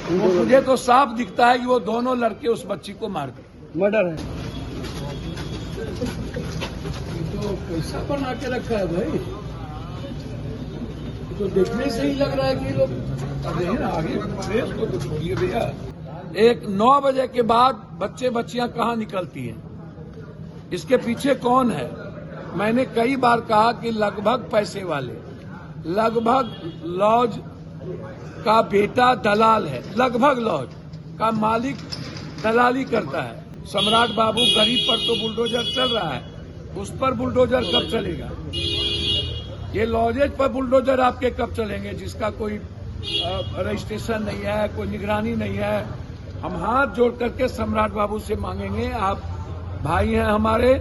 मुझे तो साफ दिखता है कि वो दोनों लड़के उस बच्ची को मार गए। मर्डर है। तो पैसा बना के रखा है भाई, तो देखने से ही लग रहा है कि लोग आगे प्रेस को तो छोड़िए भैया। 9 बजे के बाद बच्चे बच्चियां कहाँ निकलती हैं, इसके पीछे कौन है? मैंने कई बार कहा कि लगभग पैसे वाले, लगभग लॉज का बेटा दलाल है, लगभग लॉज का मालिक दलाली करता है। सम्राट बाबू गरीब पर तो बुलडोजर चल रहा है, उस पर बुलडोजर कब चलेगा? ये लॉजेज पर बुलडोजर आपके कब चलेंगे, जिसका कोई रजिस्ट्रेशन नहीं है, कोई निगरानी नहीं है। हम हाथ जोड़ करके सम्राट बाबू से मांगेंगे, आप भाई हैं हमारे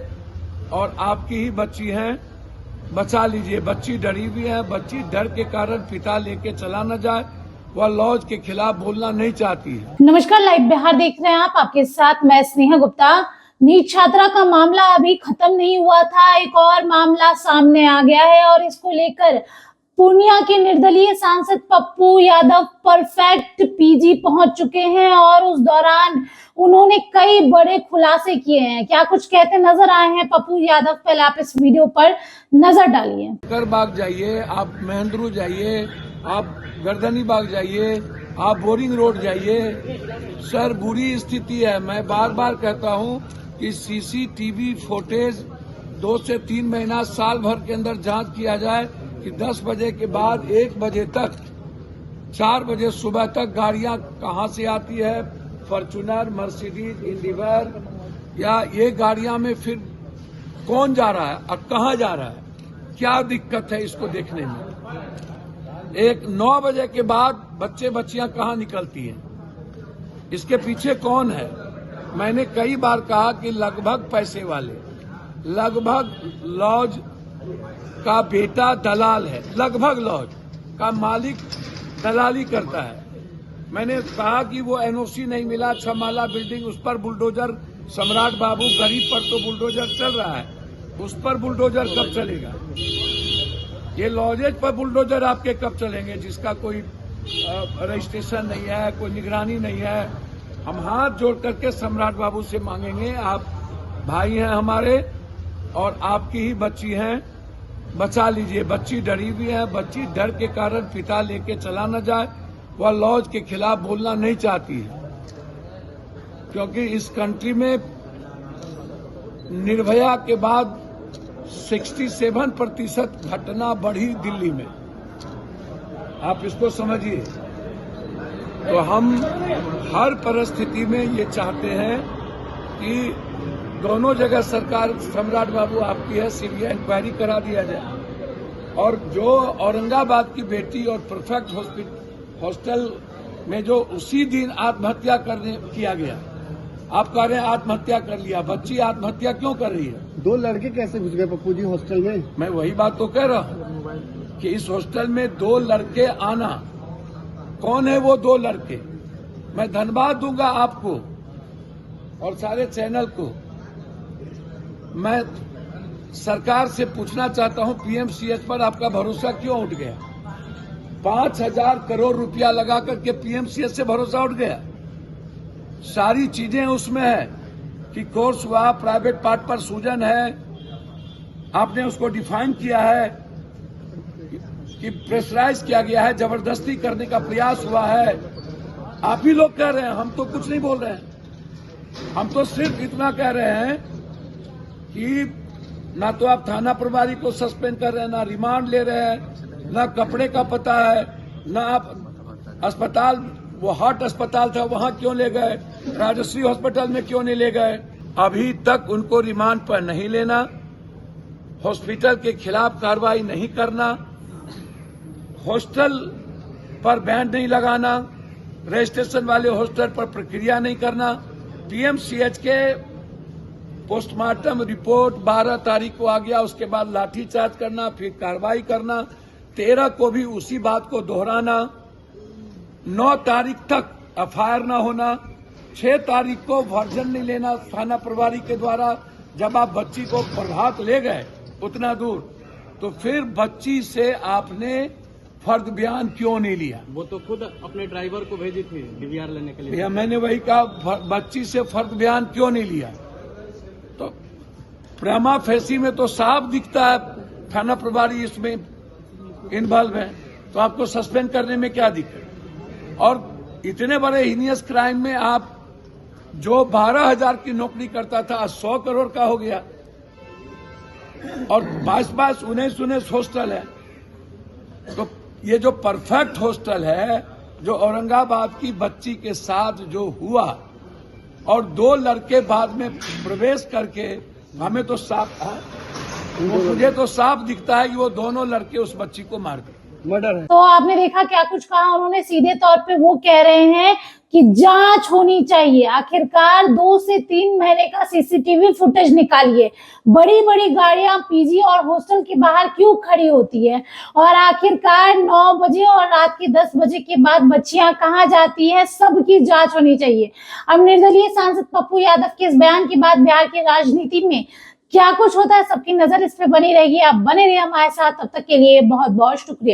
और आपकी ही बच्ची हैं, बचा लीजिए। बच्ची डरी हुई है, बच्ची डर के कारण पिता लेके चला न जाए, वह लॉज के खिलाफ बोलना नहीं चाहती है। नमस्कार, लाइव बिहार देख रहे हैं आप, आपके साथ मैं स्नेहा गुप्ता। नीट छात्रा का मामला अभी खत्म नहीं हुआ था, एक और मामला सामने आ गया है और इसको लेकर पूर्णिया के निर्दलीय सांसद पप्पू यादव परफेक्ट पीजी पहुंच चुके हैं और उस दौरान उन्होंने कई बड़े खुलासे किए हैं। क्या कुछ कहते नजर आए हैं पप्पू यादव, पहले आप इस वीडियो पर नजर डालिए। करबाग जाइए, आप महेंद्रू जाइए, आप गर्दनी बाग जाइए, आप बोरिंग रोड जाइए। सर, बुरी स्थिति है। मैं बार बार कहता हूं कि सीसीटीवी फुटेज 2 से 3 महीना, साल भर के अंदर जांच किया जाए कि 10 बजे के बाद 1 बजे तक, 4 बजे सुबह तक गाड़ियां कहां से आती है, फॉर्च्यूनर, मर्सिडीज, इंडिवर, या ये गाड़ियां में फिर कौन जा रहा है और कहां जा रहा है, क्या दिक्कत है इसको देखने में। 9 बजे के बाद बच्चे बच्चियां कहाँ निकलती हैं, इसके पीछे कौन है? मैंने कई बार कहा कि लगभग पैसे वाले, लगभग लॉज का बेटा दलाल है, लगभग लॉज का मालिक दलाली करता है। मैंने कहा कि वो एनओसी नहीं मिला, 6 माला बिल्डिंग, उस पर बुलडोजर, सम्राट बाबू गरीब पर तो बुलडोजर चल रहा है, उस पर बुलडोजर कब चलेगा? ये लॉजेज पर बुलडोजर आपके कब चलेंगे, जिसका कोई रजिस्ट्रेशन नहीं है, कोई निगरानी नहीं है। हम हाथ जोड़ करके सम्राट बाबू से मांगेंगे, आप भाई हैं हमारे और आपकी ही बच्ची हैं, बचा लीजिए। बच्ची डरी हुई है, बच्ची डर के कारण पिता लेके चला न जाए, वह लॉज के खिलाफ बोलना नहीं चाहती है, क्योंकि इस कंट्री में निर्भया के बाद 67% घटना बढ़ी दिल्ली में। आप इसको समझिए। तो हम हर परिस्थिति में ये चाहते हैं कि दोनों जगह सरकार, सम्राट बाबू आपकी है, सीबीआई इंक्वायरी करा दिया जाए। और जो औरंगाबाद की बेटी और परफेक्ट हॉस्टल में जो उसी दिन आत्महत्या किया गया, आप कह रहे हैं आत्महत्या कर लिया, बच्ची आत्महत्या क्यों कर रही है? 2 लड़के कैसे घुस गए पप्पू जी हॉस्टल में? मैं वही बात तो कह रहा हूं कि इस हॉस्टल में 2 लड़के आना, कौन है वो 2 लड़के? मैं धन्यवाद दूंगा आपको और सारे चैनल को। मैं सरकार से पूछना चाहता हूं, पीएमसीएच पर आपका भरोसा क्यों उठ गया? 5,000 करोड़ रुपया लगा करके पीएमसीएच से भरोसा उठ गया। सारी चीजें उसमें है कि कोर्स हुआ, प्राइवेट पार्ट पर सूजन है, आपने उसको डिफाइन किया है कि प्रेशराइज किया गया है, जबरदस्ती करने का प्रयास हुआ है। आप ही लोग कह रहे हैं, हम तो कुछ नहीं बोल रहे हैं। हम तो सिर्फ इतना कह रहे हैं कि ना तो आप थाना प्रभारी को सस्पेंड कर रहे हैं, ना रिमांड ले रहे हैं, ना कपड़े का पता है, ना आप अस्पताल, वो हार्ट अस्पताल था वहां क्यों ले गए, राजश्री हॉस्पिटल में क्यों नहीं ले गए? अभी तक उनको रिमांड पर नहीं लेना, हॉस्पिटल के खिलाफ कार्रवाई नहीं करना, हॉस्टल पर बैन नहीं लगाना, रजिस्ट्रेशन वाले हॉस्टल पर प्रक्रिया नहीं करना, पीएमसीएच के पोस्टमार्टम रिपोर्ट 12 तारीख को आ गया, उसके बाद लाठीचार्ज करना, फिर कार्रवाई करना, 13 को भी उसी बात को दोहराना, 9 तारीख तक एफआईआर न होना, 6 तारीख को वर्जन नहीं लेना थाना प्रभारी के द्वारा। जब आप बच्ची को प्रभात ले गए उतना दूर, तो फिर बच्ची से आपने फर्द बयान क्यों नहीं लिया? वो तो खुद अपने ड्राइवर को भेजी थी डीवीआर लेने के लिए। भैया मैंने वही कहा, बच्ची से फर्द बयान क्यों नहीं लिया? तो प्रेमा फेसी में तो साफ दिखता है थाना प्रभारी इसमें इन्वॉल्व है, तो आपको सस्पेंड करने में क्या दिक्कत? और इतने बड़े हीनियस क्राइम में आप जो 12,000 की नौकरी करता था आज 100 करोड़ का हो गया, और 22-19 हॉस्टल है। तो ये जो परफेक्ट हॉस्टल है, जो औरंगाबाद की बच्ची के साथ जो हुआ, और 2 लड़के बाद में प्रवेश करके, हमें तो मुझे तो साफ दिखता है कि वो दोनों लड़के उस बच्ची को मार गए। मर्डर है। तो आपने देखा क्या कुछ कहा उन्होंने। सीधे तौर पे वो कह रहे हैं कि जांच होनी चाहिए। आखिरकार 2 से 3 महीने का सीसीटीवी फुटेज निकालिए। बड़ी बड़ी गाड़ियां पीजी और हॉस्टल के बाहर क्यों खड़ी होती है, और आखिरकार 9 बजे और रात के 10 बजे के बाद बच्चियां कहां जाती है, सबकी जांच होनी चाहिए। अब निर्दलीय सांसद पप्पू यादव के इस बयान के बाद बिहार की राजनीति में क्या कुछ होता है, सबकी नजर इस पे बनी रहेगी। आप बने रहिए हमारे साथ, तब तक के लिए बहुत बहुत शुक्रिया।